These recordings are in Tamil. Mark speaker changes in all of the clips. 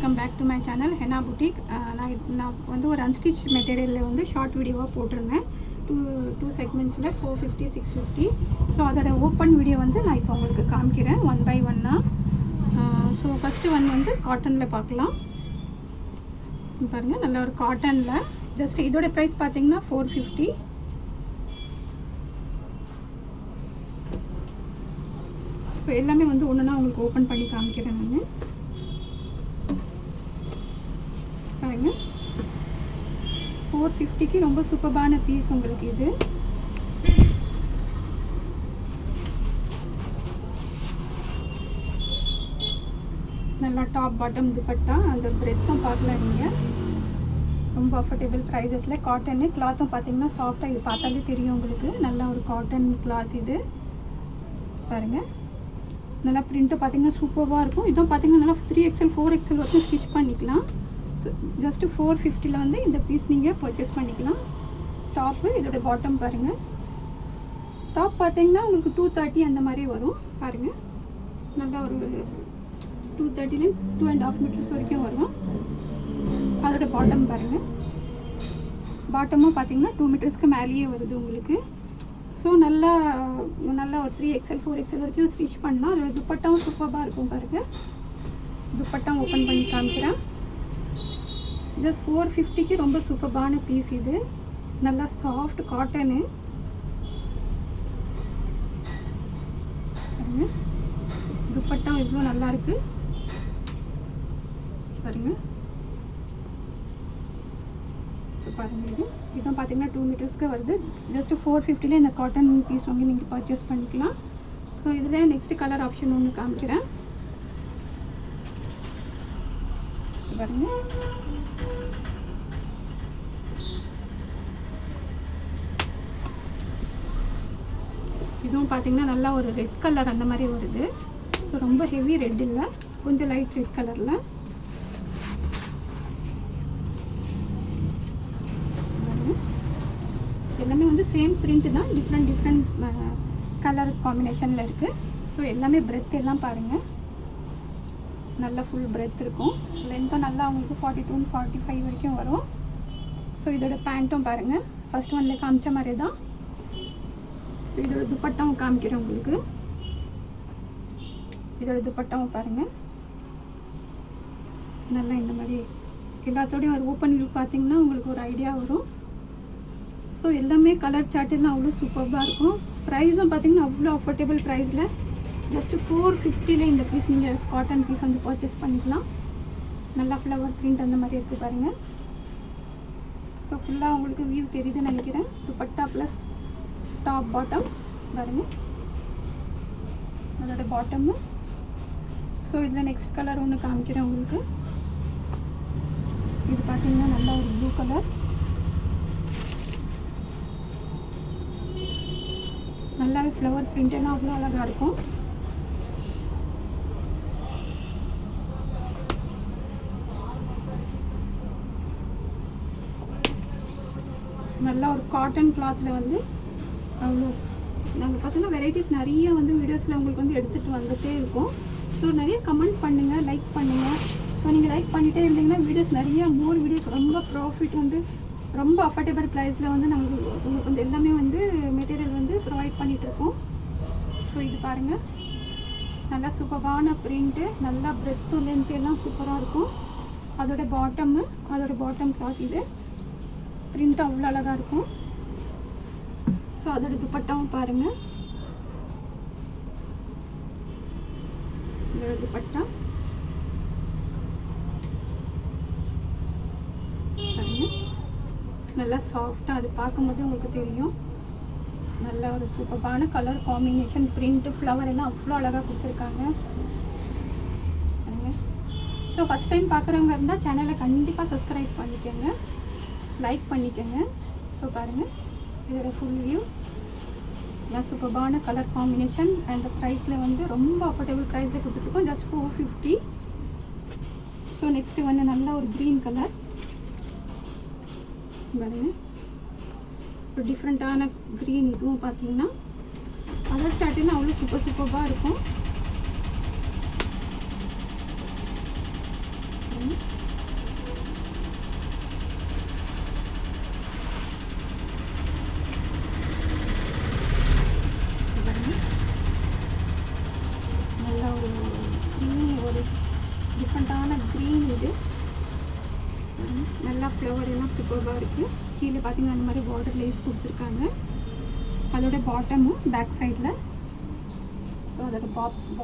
Speaker 1: Welcome back to my channel henna boutique. நான் வந்து ஒரு அன்ஸ்டிச் மெட்டீரியலில் வந்து ஷார்ட் வீடியோவாக போட்டிருந்தேன். டூ செக்மெண்ட்ஸில் 450 650. ஸோ அதோட ஓப்பன் வீடியோ வந்து நான் இப்போ உங்களுக்கு காமிக்கிறேன் ஒன் பை ஒன்னாக. ஸோ ஃபஸ்ட்டு வந்து காட்டனில் பார்க்கலாம். பாருங்கள், நல்ல ஒரு காட்டனில் ஜஸ்ட் இதோட ப்ரைஸ் பார்த்தீங்கன்னா 450. ஸோ எல்லாமே வந்து ஒன்றுனா உங்களுக்கு ஓப்பன் பண்ணி காமிக்கிறேன் நான். பாருங்க, 450க்கு ரொம்ப சூப்பரான பீஸ் உங்களுக்கு இது. நல்லா டாப் பாட்டம் துப்பட்டா, அந்த பிரெத்தும் பார்க்கலாம் நீங்கள். ரொம்ப அஃபோர்டபுள் ப்ரைஸஸில் காட்டனு. கிளாத்தும் பார்த்தீங்கன்னா சாஃப்டாக, இது பார்த்தாலே தெரியும் உங்களுக்கு. நல்ல ஒரு காட்டன் கிளாத் இது. பாருங்கள், நல்லா பிரிண்ட்டு பார்த்தீங்கன்னா சூப்பராக இருக்கும். இதுவும் பார்த்தீங்கன்னா நல்லா 3XL 4XL வரைக்கும் ஸ்டிச் பண்ணிக்கலாம். ஸோ ஜஸ்ட்டு 450ல் வந்து இந்த பீஸ் நீங்கள் பர்ச்சேஸ் பண்ணிக்கலாம். டாப்பு, இதோட பாட்டம் பாருங்கள். டாப் பார்த்தீங்கன்னா உங்களுக்கு 230 அந்த மாதிரி வரும். பாருங்கள், நல்லா ஒரு 230லேருந்து 2.5 மீட்டர்ஸ் வரைக்கும் வரும். அதோட பாட்டம் பாருங்கள். பாட்டமும் பார்த்தீங்கன்னா 2 மீட்டர்ஸ்க்கு மேலேயே வருது உங்களுக்கு. ஸோ நல்லா ஒரு 3XL 4XL வரைக்கும் ஸ்டிச் பண்ணலாம். அதோட துப்பட்டாவும் சூப்பராக இருக்கும். பாருங்கள், துப்பட்டா ஓப்பன் பண்ணி காமிக்கிறேன். ஜஸ்ட் 450க்கு ரொம்ப சூப்பரான பீஸ் இது. நல்லா சாஃப்ட் காட்டனு. பாருங்க, துப்பட்டா இவ்வளோ நல்லா இருக்கு. பாருங்க, ஸோ பாருங்கள், இதுதான் பார்த்தீங்கன்னா 2 மீட்டர்ஸ்க்கு வருது. ஜஸ்ட் 450ல இந்த காட்டன் பீஸ் வந்து நீங்கள் பர்ச்சேஸ் பண்ணிக்கலாம். ஸோ இதில் நெக்ஸ்ட் கலர் ஆப்ஷன் ஒன்று காமிக்கிறேன். பாருங்க, இதுவும் பார்த்தீங்கன்னா நல்லா ஒரு ரெட் கலர் அந்த மாதிரி வருது. ஸோ ரொம்ப ஹெவி ரெட் இல்லை, கொஞ்சம் லைட் ரெட் கலரில். எல்லாமே வந்து சேம் பிரிண்ட் தான், டிஃப்ரெண்ட் கலர் காம்பினேஷனில் இருக்குது. ஸோ எல்லாமே பிரெத் எல்லாம் பாருங்கள், நல்லா ஃபுல் பிரெத் இருக்கும். லென்த்தும் நல்லா உங்களுக்கு 42 45 வரைக்கும் வரும். ஸோ இதோட பேண்ட்டும் பாருங்கள், ஃபஸ்ட் ஒன்ல காமிச்ச மாதிரி தான். ஸோ இதோட துப்பட்டாவும் காமிக்கிறேன் உங்களுக்கு. இதோட துப்பட்டாவும் பாருங்கள், நல்லா இந்த மாதிரி எல்லாத்தோடையும் ஒரு ஓப்பன் வியூ பார்த்தீங்கன்னா உங்களுக்கு ஒரு ஐடியா வரும். ஸோ எல்லாமே கலர் சார்ட் எல்லாம் அவ்வளோ சூப்பராக இருக்கும். ப்ரைஸும் பார்த்தீங்கன்னா அவ்வளோ அஃபோர்டபுள் ப்ரைஸில் ஜஸ்ட்டு 450ல் இந்த பீஸ் நீங்கள் காட்டன் பீஸ் வந்து பர்ச்சேஸ் பண்ணிக்கலாம். நல்லா ஃப்ளவர் பிரிண்ட் அந்த மாதிரி இருக்குது பாருங்கள். ஸோ ஃபுல்லாக உங்களுக்கு வியூ தெரியுதுன்னு நினைக்கிறேன். துப்பட்டா ப்ளஸ் டாப் பாட்டம் பாருங்கள், அதோட பாட்டம்மு. ஸோ இதில் நெக்ஸ்ட் கலர் ஒன்று காமிக்கிறேன் உங்களுக்கு. இது பார்த்தீங்கன்னா நல்லா ஒரு ப்ளூ கலர். நல்லாவே ஃப்ளவர் பிரிண்ட் எல்லாம் அவ்வளோ அழகாக இருக்கும். நல்லா ஒரு காட்டன் கிளாத்தில் வந்து அவ்வளோ நாங்கள் பார்த்தீங்கன்னா வெரைட்டிஸ் நிறைய வந்து வீடியோஸில் உங்களுக்கு வந்து எடுத்துகிட்டு வந்துகிட்டே இருக்கோம். ஸோ நிறைய கமெண்ட் பண்ணுங்கள், லைக் பண்ணுங்கள். ஸோ நீங்கள் லைக் பண்ணிகிட்டே இருந்தீங்கன்னா வீடியோஸ் நிறைய மோர் வீடியோஸ் ரொம்ப ப்ராஃபிட் வந்து ரொம்ப அஃபோர்டபுள் ப்ரைஸில் வந்து நாங்கள் உங்களுக்கு வந்து எல்லாமே வந்து மெட்டீரியல் வந்து ப்ரொவைட் பண்ணிகிட்ருக்கோம். ஸோ இது பாருங்கள், நல்லா சூப்பரான பிரிண்ட்டு, நல்லா பிரெத்து லென்த் எல்லாம் சூப்பராக இருக்கும். அதோட பாட்டம் கிளாத் இது. பிரிண்ட் அவ்வளோ அழகாக இருக்கும். ஸோ அதோட துப்பட்டாவும் பாருங்கள், இதோட துப்பட்டா பாருங்கள், நல்லா சாஃப்டாக, அது பார்க்கும்போது உங்களுக்கு தெரியும். நல்ல ஒரு சூப்பரான கலர் காம்பினேஷன், பிரிண்ட்டு ஃப்ளவர் எல்லாம் அவ்வளோ அழகாக கொடுத்துருக்காங்க பாருங்கள். ஸோ ஃபஸ்ட் டைம் பார்க்குறவங்க இருந்தால் சேனலை கண்டிப்பாக சப்ஸ்கிரைப் பண்ணிக்கோங்க, லைக் பண்ணிக்கோங்க. ஸோ பாருங்கள், இதோட ஃபுல் வியூ எல்லாம் சூப்பரான கலர் காம்பினேஷன். அந்த ப்ரைஸில் வந்து ரொம்ப அஃபோர்டபுள் ப்ரைஸில் கொடுத்துருக்கோம், ஜஸ்ட் 450. ஸோ நெக்ஸ்ட்டு வந்து நல்ல ஒரு க்ரீன் கலர் பாருங்கள், ஒரு டிஃப்ரெண்ட்டான க்ரீன். இதுவும் பார்த்தீங்கன்னா கலர் சார்ட்டுன்னு அவ்வளோ சூப்பராக இருக்கும். பாருங்க. நல்லா ஒரு டிஃப்ரெண்ட்டான க்ரீன் இது. நல்லா ஃப்ளவர் எல்லாம் சூப்பராக இருக்குது. கீழே பார்த்தீங்கன்னா அந்த மாதிரி பார்டர் லேஸ் கொடுத்துருக்காங்க. அதோட பாட்டமும் பேக் சைடில். ஸோ அதோட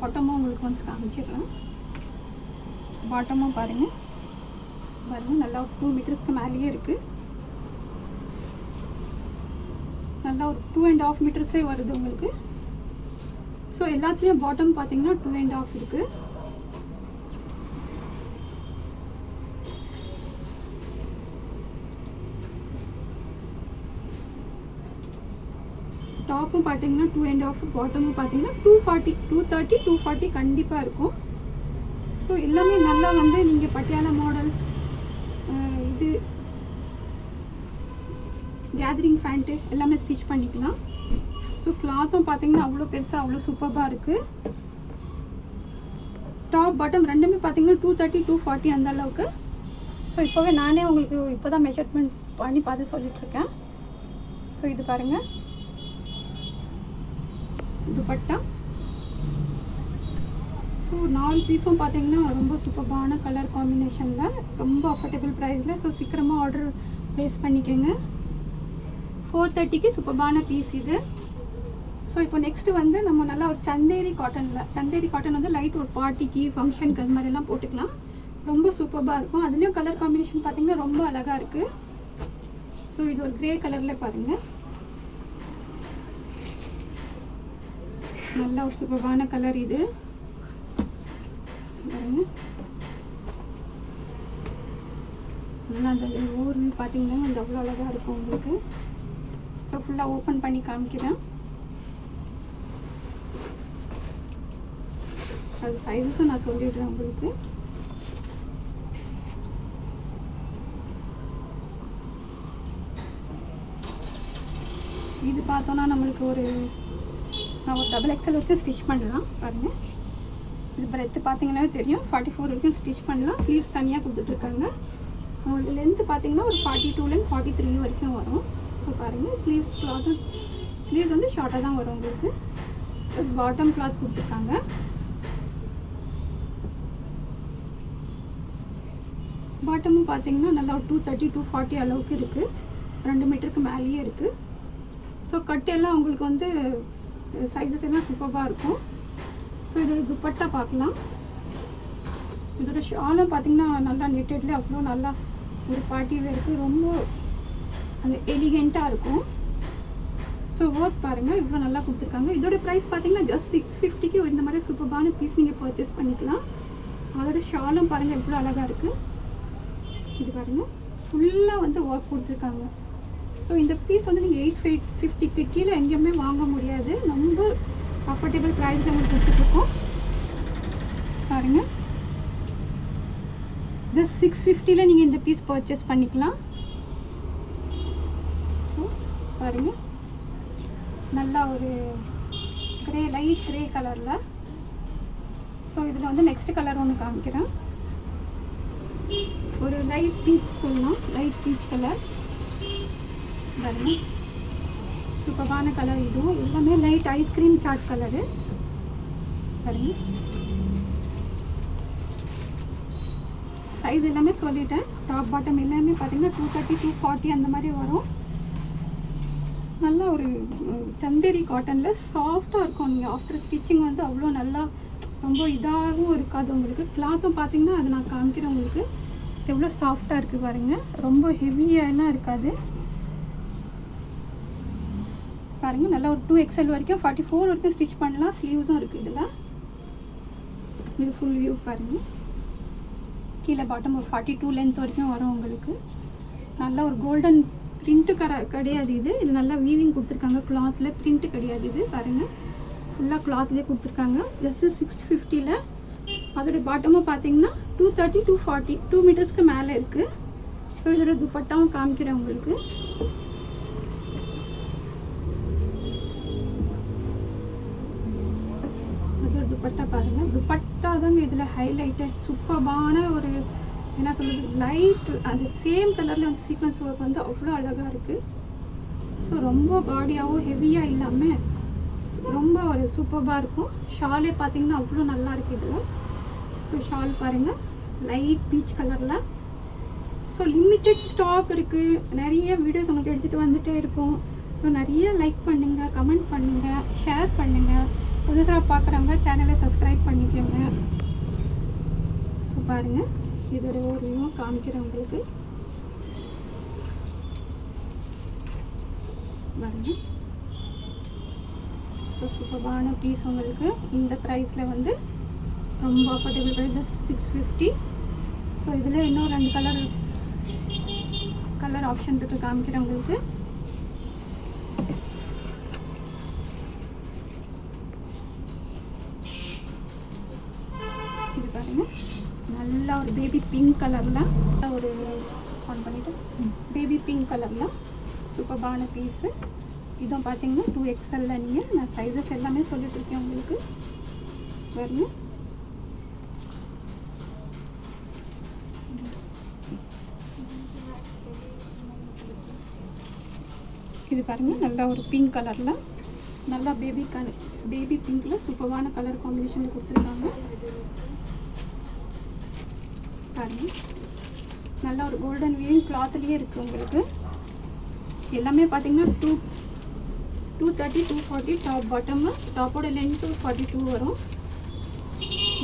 Speaker 1: பாட்டமும் உங்களுக்கு வந்து காமிச்சிடலாம். பாட்டமும் பாருங்கள் நல்லா ஒரு 2 மீட்டர்ஸ்க்கு மேலேயே இருக்குது. நல்லா ஒரு 2.5 மீட்டர்ஸே வருது உங்களுக்கு. ஸோ எல்லாத்துலேயும் பாட்டம் பார்த்தீங்கன்னா 2.5 இருக்குது. டாப்பும் பார்த்தீங்கன்னா 2.5, பாட்டமும் பார்த்தீங்கன்னா 240, 230, 240 கண்டிப்பாக இருக்கும். ஸோ எல்லாமே நல்லா வந்து நீங்கள் பட்டியாலா மாடல், இது கேதரிங் பேண்ட்டு எல்லாமே ஸ்டிச் பண்ணிக்கலாம். ஸோ கிளாத்தும் பார்த்தீங்கன்னா அவ்வளோ பெருசாக அவ்வளோ சூப்பராக இருக்குது. டாப் பாட்டம் ரெண்டுமே பார்த்தீங்கன்னா 230, 240 அந்த அளவுக்கு. ஸோ இப்போவே நானே உங்களுக்கு இப்போ தான் மெஷர்மெண்ட் பண்ணி பார்த்து சொல்லிகிட்ருக்கேன். ஸோ இது பாருங்கள் துப்பட்டா. ஸோ 4 பீஸும் பார்த்தீங்கன்னா ரொம்ப சூப்பரான கலர் காம்பினேஷனில், ரொம்ப அஃபோர்டபுள் ப்ரைஸில். ஸோ சீக்கிரமாக ஆர்டர் ப்ளேஸ் பண்ணிக்கோங்க. 430க்கு சூப்பரான பீஸ் இது. ஸோ இப்போ நெக்ஸ்ட்டு வந்து நம்ம நல்லா ஒரு சந்தேரி காட்டன் வந்து லைட் ஒரு பார்ட்டிக்கு ஃபங்க்ஷனுக்கு அது மாதிரிலாம் போட்டுக்கலாம். ரொம்ப சூப்பராக இருக்கும். அதுலேயும் கலர் காம்பினேஷன் பார்த்தீங்கன்னா ரொம்ப அழகாக இருக்குது. ஸோ இது ஒரு க்ரே கலரில் பாருங்கள். நல்ல ஒரு சூப்பரான கலர் இது பாருங்க. நல்லா அந்த ஊர் பார்த்தீங்கன்னா அந்த அவ்வளோ அழகாக இருக்கும் உங்களுக்கு. ஸோ ஃபுல்லாக ஓப்பன் பண்ணி காமிக்கிறேன். அது சைஸும் நான் சொல்லிடுறேன் உங்களுக்கு. இது பார்த்தோன்னா நம்மளுக்கு ஒரு டபுள் எக்ஸல் வரைக்கும் ஸ்டிச் பண்ணலாம் பாருங்கள். இது பிரெத்து பார்த்தீங்கன்னா தெரியும், 44 வரைக்கும் ஸ்டிச் பண்ணலாம். ஸ்லீவ்ஸ் தனியாக கொடுத்துட்ருக்காங்க. லென்த்து பார்த்தீங்கன்னா ஒரு 42லேருந்து 43 வரைக்கும் வரும். ஸோ பாருங்கள் ஸ்லீவ்ஸ் கிளாத்து, ஸ்லீவ்ஸ் வந்து ஷார்ட்டாக தான் வரும் உங்களுக்கு. பாட்டம் கிளாத் கொடுத்துருக்காங்க. பாட்டமும் பார்த்தீங்கன்னா நல்லா ஒரு 230, 240 அளவுக்கு இருக்குது. 2 மீட்டருக்கு மேலேயே இருக்குது. ஸோ கட்டு எல்லாம் உங்களுக்கு வந்து சைஸஸ் எல்லாம் சூப்பராக இருக்கும். ஸோ இதோட துப்பட்டா பார்க்கலாம். இதோட ஷாலும் பார்த்தீங்கன்னா நல்லா நெட்டட்லேயே அவ்வளோ நல்லா ஒரு பார்ட்டி வேருக்கு ரொம்ப அந்த எலிகெண்ட்டாக இருக்கும். ஸோ ஒர்க் பாருங்கள் இவ்வளோ நல்லா கொடுத்துருக்காங்க. இதோட ப்ரைஸ் பார்த்தீங்கன்னா ஜஸ்ட் 650க்கு இந்த மாதிரி சூப்பரான பீஸ் நீங்கள் பர்ச்சேஸ் பண்ணிக்கலாம். அதோட ஷாலும் பாருங்கள் எவ்வளோ அழகாக இருக்குது. இது பாருங்கள் ஃபுல்லாக வந்து ஒர்க் கொடுத்துருக்காங்க. ஸோ இந்த பீஸ் வந்து நீங்கள் 850க்கு கீழே எங்கேயுமே வாங்க முடியாது. ரொம்ப அஃபோர்டபுள் ப்ரைஸில் உங்களுக்கு கொடுத்துட்ருக்கோம் பாருங்கள். ஜஸ்ட் 650ல் நீங்கள் இந்த பீஸ் பர்ச்சேஸ் பண்ணிக்கலாம். ஸோ பாருங்கள் நல்லா ஒரு க்ரே, லைட் க்ரே கலரில். ஸோ இதில் வந்து நெக்ஸ்ட் கலர் ஒன்று காமிக்கிறேன். ஒரு லைட் பீச் சொல்லலாம், லைட் பீச் கலர் பாருங்க. சூப்பரான கலர். இதுவும் எல்லாமே லைட் ஐஸ்கிரீம் சாட் கலரு பாருங்க. சைஸ் எல்லாமே சொல்லிட்டேன். டாப் பாட்டம் எல்லாமே பார்த்தீங்கன்னா 230, 240 அந்த மாதிரி வரும். நல்லா ஒரு சந்தேரி காட்டனில் சாஃப்டாக இருக்கும். நீங்கள் ஆஃப்டர் ஸ்டிச்சிங் வந்து அவ்வளோ நல்லா ரொம்ப இதாகவும் இருக்காது உங்களுக்கு. கிளாத்தும் பார்த்தீங்கன்னா அது நான் காமிக்கிறேன் உங்களுக்கு எவ்வளோ சாஃப்டாக இருக்குது பாருங்கள். ரொம்ப ஹெவியாகலாம் இருக்காது பாருங்கள். நல்லா ஒரு 2XL வரைக்கும் 44 வரைக்கும் ஸ்டிச் பண்ணலாம். ஸ்லீவ்ஸும் இருக்குது இதில். இது ஃபுல் வியூ பாருங்கள். கீழே பாட்டம் ஒரு 42 லென்த் வரைக்கும் வரும் உங்களுக்கு. நல்லா ஒரு கோல்டன் பிரிண்ட்டு கிடையாது இது. இது நல்லா வீவிங் கொடுத்துருக்காங்க. கிளாத்தில் பிரிண்ட்டு கிடையாது இது பாருங்கள். ஃபுல்லாக கிளாத்லேயே கொடுத்துருக்காங்க. ஜஸ்ட்டு 650ல். அதோட பாட்டமும் பார்த்தீங்கன்னா 230, 240, 2 மீட்டர்ஸ்க்கு மேலே இருக்குது. ஸோ இதோட துப்பட்டாவும் காமிக்கிறேன் உங்களுக்கு. அதோட துப்பட்டா பாருங்கள். துப்பட்டா தாங்க இதில் ஹைலைட்டு. சூப்பரான ஒரு லைட் அந்த சேம் கலரில் வந்து சீக்வன்ஸ் ஒர்க் வந்து அவ்வளோ அழகாக இருக்குது. ஸோ ரொம்ப காடியாகவும் ஹெவியாக இல்லாமல் ரொம்ப ஒரு சூப்பராக இருக்கும். ஷாலே பார்த்தீங்கன்னா அவ்வளோ நல்லா இருக்குது இதில். ஸோ ஷால் பாருங்கள் லைட் பீச் கலரில். ஸோ லிமிட்டட் ஸ்டாக் இருக்குது. நிறைய வீடியோஸ் உங்களுக்கு எடுத்துகிட்டு வந்துகிட்டே இருக்கும். ஸோ நிறைய லைக் பண்ணுங்கள், கமெண்ட் பண்ணுங்கள், ஷேர் பண்ணுங்கள். புதுசாக பார்க்குறவங்க சேனலை சப்ஸ்கிரைப் பண்ணிக்கோங்க. ஸோ பாருங்கள் இதோட ஒரு வியூ காமிக்கிறேன் உங்களுக்கு. பாருங்கள் ஸோ சூப்பரான பீஸ் உங்களுக்கு இந்த ப்ரைஸில் வந்து ரொம்ப அஃபோர்டபுள் ப்ரைஸ், ஜஸ்ட் 650. ஸோ இதில் இன்னும் 2 கலர் ஆப்ஷன் இருக்குது, காமிக்கிறேன் உங்களுக்கு. இது பாருங்கள் நல்லா ஒரு பேபி பிங்க் கலரில் ஒரு ஆன் பண்ணிவிட்டு பேபி பிங்க் கலரில் சூப்பரான பீஸு. இதுவும் பார்த்தீங்கன்னா 2XL நீங்கள் நான் சைஸஸ் எல்லாமே சொல்லிட்டுருக்கேன் உங்களுக்கு. பாருங்க இது பாருங்கள் நல்லா ஒரு பிங்க் கலரில், நல்லா பேபி பிங்க்கில் சூப்பரான கலர் காம்பினேஷனில் கொடுத்துருக்காங்க. பாருங்கள் நல்லா ஒரு கோல்டன் வீவிங் கிளாத்லேயே இருக்குது உங்களுக்கு. எல்லாமே பார்த்தீங்கன்னா 230 240 டாப் பாட்டமு. டாப்போட லென்த்து 42 வரும்.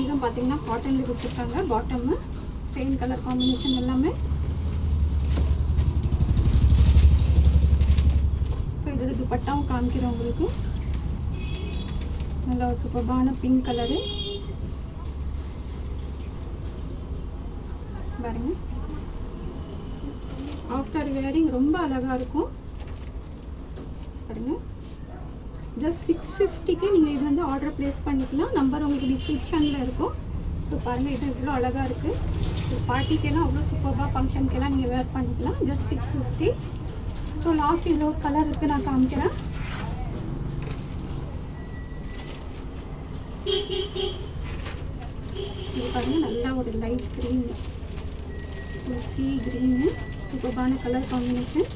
Speaker 1: இதுவும் பார்த்தீங்கன்னா காட்டனில் கொடுத்துருக்காங்க. பாட்டமு சேம் கலர் காம்பினேஷன் எல்லாமே. ஸோ இதோட துப்பட்டாவும் காமிக்கிறேன் உங்களுக்கு. நல்லா ஒரு சூப்பரான பிங்க் கலரு பாருங்க. ஆஃப்டர் வேரிங் ரொம்ப அழகாக இருக்கும் பாருங்க. ஜஸ்ட் 650க்கு நீங்கள் இது வந்து ஆர்டர் ப்ளேஸ் பண்ணிக்கலாம். நம்பர் உங்களுக்கு டிஸ்கிரிப்ஷனில் இருக்கும். ஸோ பாருங்கள் இது இவ்வளோ அழகாக இருக்குது. ஸோ பார்ட்டிக்கெல்லாம் அவ்வளோ சூப்பராக ஃபங்க்ஷனுக்கெல்லாம் நீங்கள் வேர் பண்ணிக்கலாம். ஜஸ்ட் 650. ஸோ லாஸ்ட் இதில் ஒரு கலர் இருக்குது, நான் காமிக்கிறேன். இது பாருங்கள் நல்லா ஒரு லைட் க்ரீன், ஒரு சீ க்ரீனு சூப்பரான கலர் காம்பினேஷன்.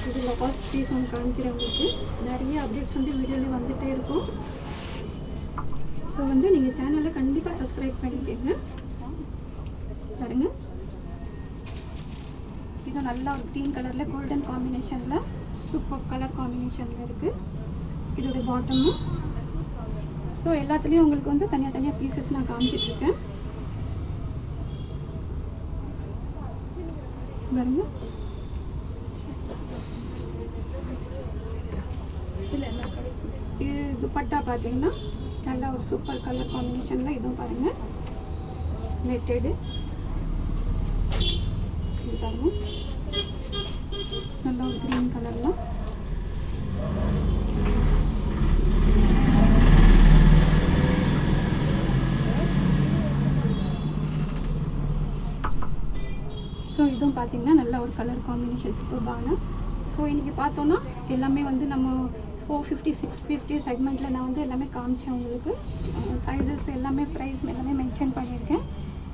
Speaker 1: இது லாஸ்ட் பீஸ் ஒன்று காமிக்கிறேன் உங்களுக்கு. நிறைய அப்டேட்ஸ் வந்து வீடியோவில் வந்துகிட்டே இருக்கும். ஸோ வந்து நீங்கள் சேனலில் கண்டிப்பாக சப்ஸ்கிரைப் பண்ணிக்கோங்க. பாருங்க இது நல்லா ஒரு க்ரீன் கலரில் கோல்டன் காம்பினேஷனில் சூப்பர் கலர் காம்பினேஷனில் இருக்குது. இதோட பாட்டமும். ஸோ எல்லாத்துலேயும் உங்களுக்கு வந்து தனியாக பீசஸ் நான் காமிச்சிட்ருக்கேன். பாருங்க இது துப்பட்டா பார்த்தீங்கன்னா நல்லா ஒரு சூப்பர் கலர் காம்பினேஷனில். இதுவும் பாருங்கள் நெட்டடு. இது பாருங்கள் நல்லா ஒரு க்ரீன் கலரில். ஸோ இதுவும் பார்த்தீங்கன்னா நல்ல ஒரு கலர் காம்பினேஷன் சூப்பரான. ஸோ இன்றைக்கி பார்த்தோன்னா எல்லாமே வந்து நம்ம 450 650 செக்மெண்ட்டில் நான் வந்து எல்லாமே காமிச்சேன் உங்களுக்கு. சைஸஸ் எல்லாமே ப்ரைஸ் எல்லாமே மென்ஷன் பண்ணியிருக்கேன்.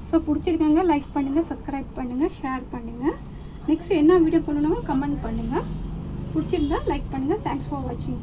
Speaker 1: ஸோ பிடிச்சிருக்காங்க லைக் பண்ணுங்கள், சப்ஸ்கிரைப் பண்ணுங்கள், ஷேர் பண்ணுங்கள். நெக்ஸ்ட் என்ன வீடியோ பண்ணணுமோ கமெண்ட் பண்ணுங்கள். பிடிச்சிருந்தா லைக் பண்ணுங்கள். தேங்க்ஸ் ஃபார் வாட்சிங்.